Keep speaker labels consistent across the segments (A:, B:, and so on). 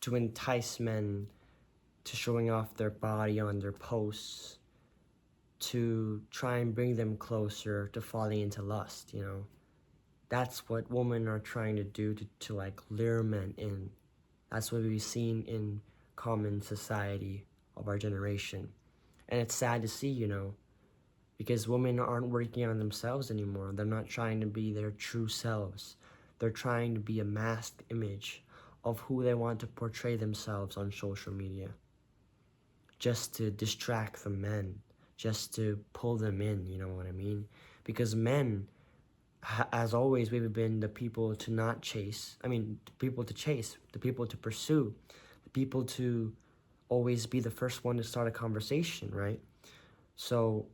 A: to entice men to showing off their body on their posts, to try and bring them closer to falling into lust, you know. That's what women are trying to do to like lure men in. That's what we've seen in common society of our generation. And it's sad to see, you know, because women aren't working on themselves anymore. They're not trying to be their true selves. They're trying to be a masked image of who they want to portray themselves on social media, just to distract the men, just to pull them in, you know what I mean? Because men, as always, we've been the people to not chase. I mean, the people to chase, the people to pursue, the people to always be the first one to start a conversation, right? So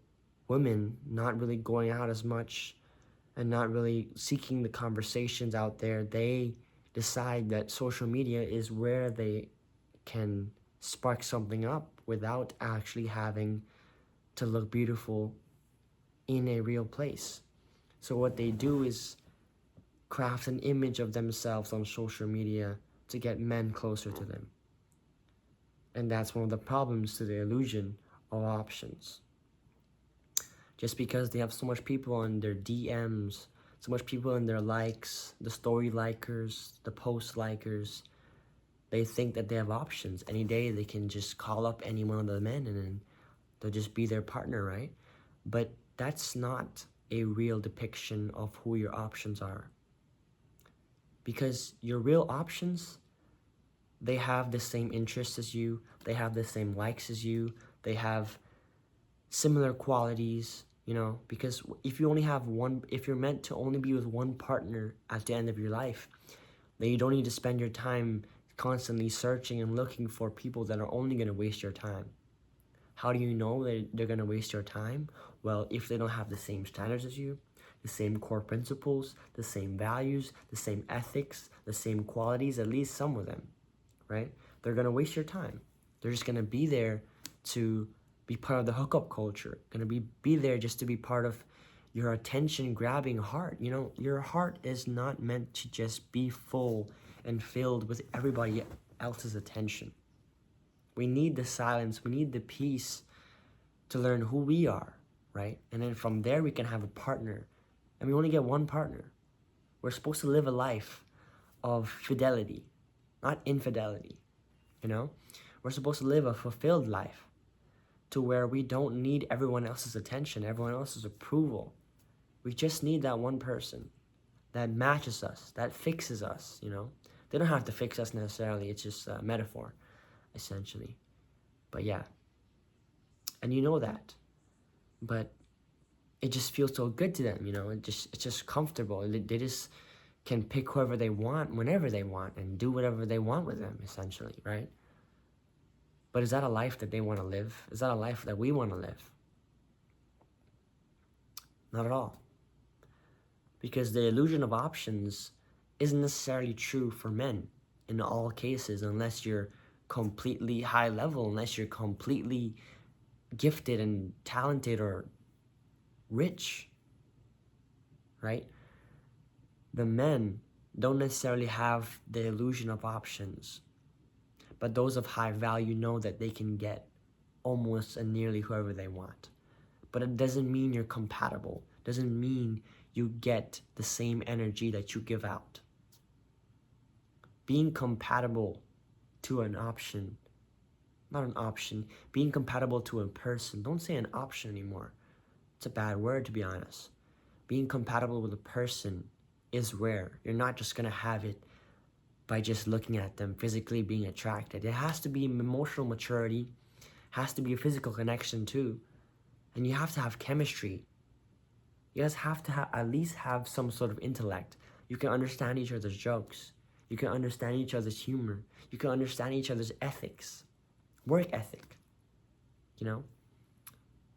A: women not really going out as much and not really seeking the conversations out there, they decide that social media is where they can spark something up without actually having to look beautiful in a real place. So what they do is craft an image of themselves on social media to get men closer to them. And that's one of the problems to the illusion of options. Just because they have so much people on their DMs, so much people in their likes, the story likers, the post likers, they think that they have options. Any day they can just call up any one of the men and then they'll just be their partner, right? But that's not a real depiction of who your options are. Because your real options, they have the same interests as you, they have the same likes as you, they have similar qualities, you know, because if you only have one, if you're meant to only be with one partner at the end of your life, then you don't need to spend your time constantly searching and looking for people that are only going to waste your time. How do you know that they're going to waste your time? Well, if they don't have the same standards as you, the same core principles, the same values, the same ethics, the same qualities, at least some of them, right? They're going to waste your time. They're just going to be there to be part of the hookup culture, going to be there just to be part of your attention-grabbing heart. You know, your heart is not meant to just be full and filled with everybody else's attention. We need the silence, we need the peace to learn who we are, right? And then from there we can have a partner. And we only get one partner. We're supposed to live a life of fidelity, not infidelity, you know? We're supposed to live a fulfilled life to where we don't need everyone else's attention, everyone else's approval. We just need that one person that matches us, that fixes us, you know? They don't have to fix us necessarily, it's just a metaphor, essentially. But yeah, and you know that. But it just feels so good to them, you know? It's just comfortable. They just can pick whoever they want, whenever they want, and do whatever they want with them, essentially, right? But is that a life that they want to live? Is that a life that we want to live? Not at all. Because the illusion of options isn't necessarily true for men in all cases, unless you're completely high level, unless you're completely gifted and talented or rich, right? The men don't necessarily have the illusion of options, but those of high value know that they can get almost and nearly whoever they want. But it doesn't mean you're compatible. Doesn't mean you get the same energy that you give out. Being compatible to an option, not an option, being compatible to a person, don't say an option anymore. It's a bad word, to be honest. Being compatible with a person is rare. You're not just gonna have it by just looking at them, physically being attracted. It has to be emotional maturity, has to be a physical connection too. And you have to have chemistry. You guys have to at least have some sort of intellect. You can understand each other's jokes. You can understand each other's humor. You can understand each other's ethics, work ethic, you know?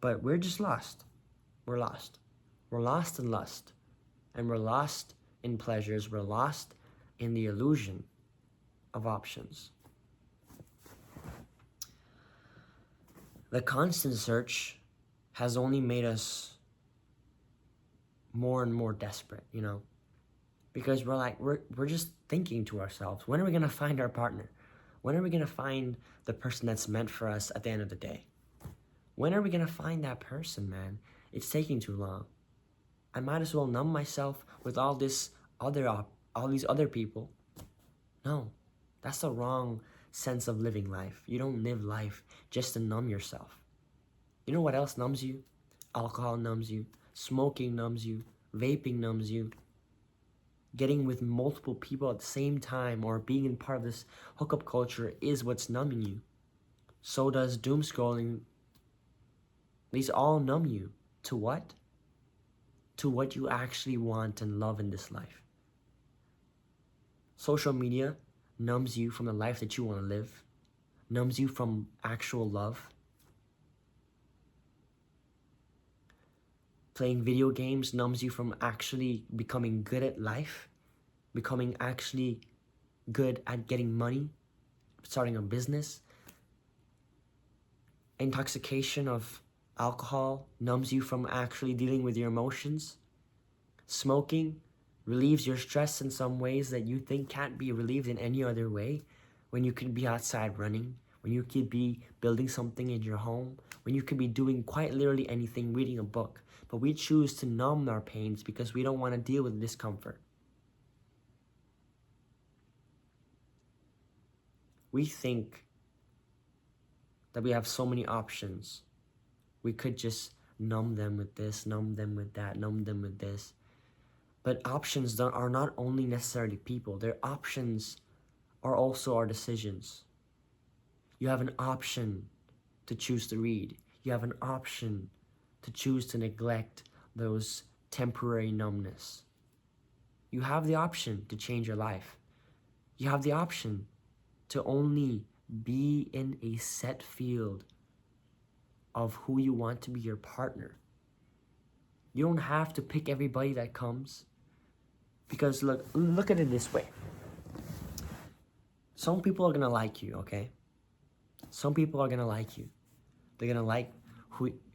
A: But we're just lost. We're lost. We're lost in lust. And we're lost in pleasures. We're lost in the illusion of options. The constant search has only made us more and more desperate, you know? Because we're just thinking to ourselves, when are we gonna find our partner? When are we going to find the person that's meant for us at the end of the day? When are we going to find that person, man? It's taking too long. I might as well numb myself with all these other people. No, that's the wrong sense of living life. You don't live life just to numb yourself. You know what else numbs you? Alcohol numbs you. Smoking numbs you. Vaping numbs you. Getting with multiple people at the same time or being in part of this hookup culture is what's numbing you. So does doom scrolling. These all numb you. To what? To what you actually want and love in this life. Social media numbs you from the life that you want to live. Numbs you from actual love. Playing video games numbs you from actually becoming good at life, becoming actually good at getting money, starting a business. Intoxication of alcohol numbs you from actually dealing with your emotions. Smoking relieves your stress in some ways that you think can't be relieved in any other way, when you could be outside running, when you could be building something in your home, when you could be doing quite literally anything, reading a book. But we choose to numb our pains because we don't want to deal with discomfort. We think that we have so many options. We could just numb them with this, numb them with that, numb them with this. But options are not only necessarily people. Their options are also our decisions. You have an option to choose to read. You have an option to choose to neglect those temporary numbness. You have the option to change your life. You have the option to only be in a set field of who you want to be your partner. You don't have to pick everybody that comes. Because look at it this way. Some people are going to like you, okay? Some people are going to like you. They're going to like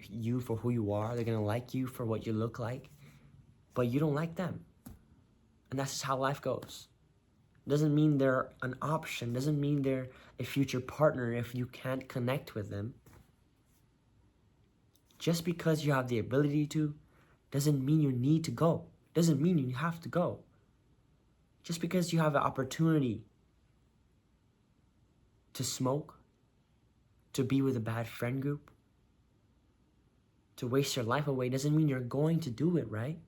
A: you for who you are. They're going to like you for what you look like. But you don't like them. And that's just how life goes. Doesn't mean they're an option. Doesn't mean they're a future partner if you can't connect with them. Just because you have the ability to doesn't mean you need to go. Doesn't mean you have to go. Just because you have the opportunity to smoke, to be with a bad friend group, to waste your life away, doesn't mean you're going to do it, right?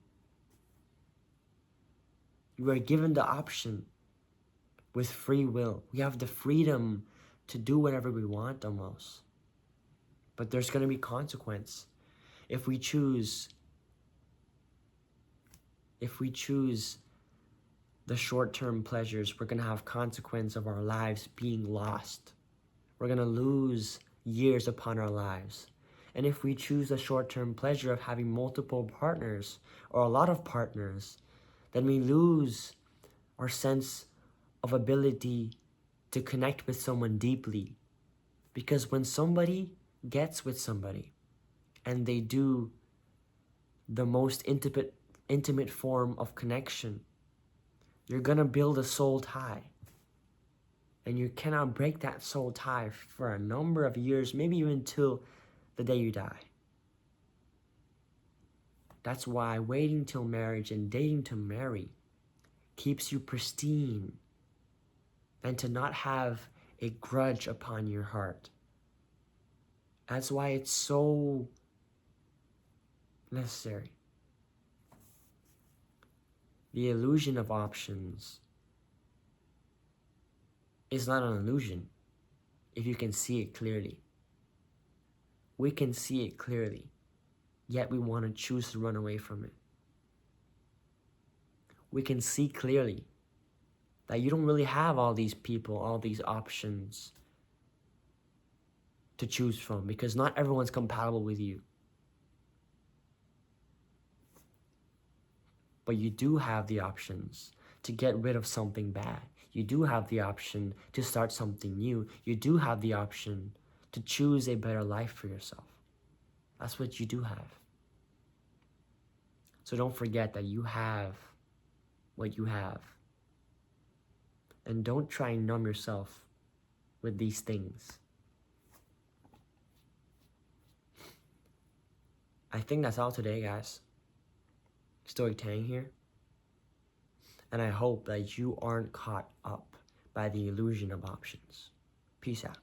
A: You are given the option with free will. We have the freedom to do whatever we want almost. But there's going to be consequence. If we choose the short-term pleasures, we're going to have consequence of our lives being lost. We're going to lose years upon our lives. And if we choose the short-term pleasure of having multiple partners or a lot of partners, then we lose our sense of ability to connect with someone deeply. Because when somebody gets with somebody and they do the most intimate form of connection, you're gonna build a soul tie. And you cannot break that soul tie for a number of years, maybe even till the day you die. That's why waiting till marriage and dating to marry keeps you pristine and to not have a grudge upon your heart. That's why it's so necessary. The illusion of options is not an illusion if you can see it clearly. We can see it clearly, yet we want to choose to run away from it. We can see clearly that you don't really have all these people, all these options to choose from, because not everyone's compatible with you. But you do have the options to get rid of something bad. You do have the option to start something new. You do have the option to choose a better life for yourself. That's what you do have. So don't forget that you have what you have. And don't try and numb yourself with these things. I think that's all today, guys. Stoic Tang here. And I hope that you aren't caught up by the illusion of options. Peace out.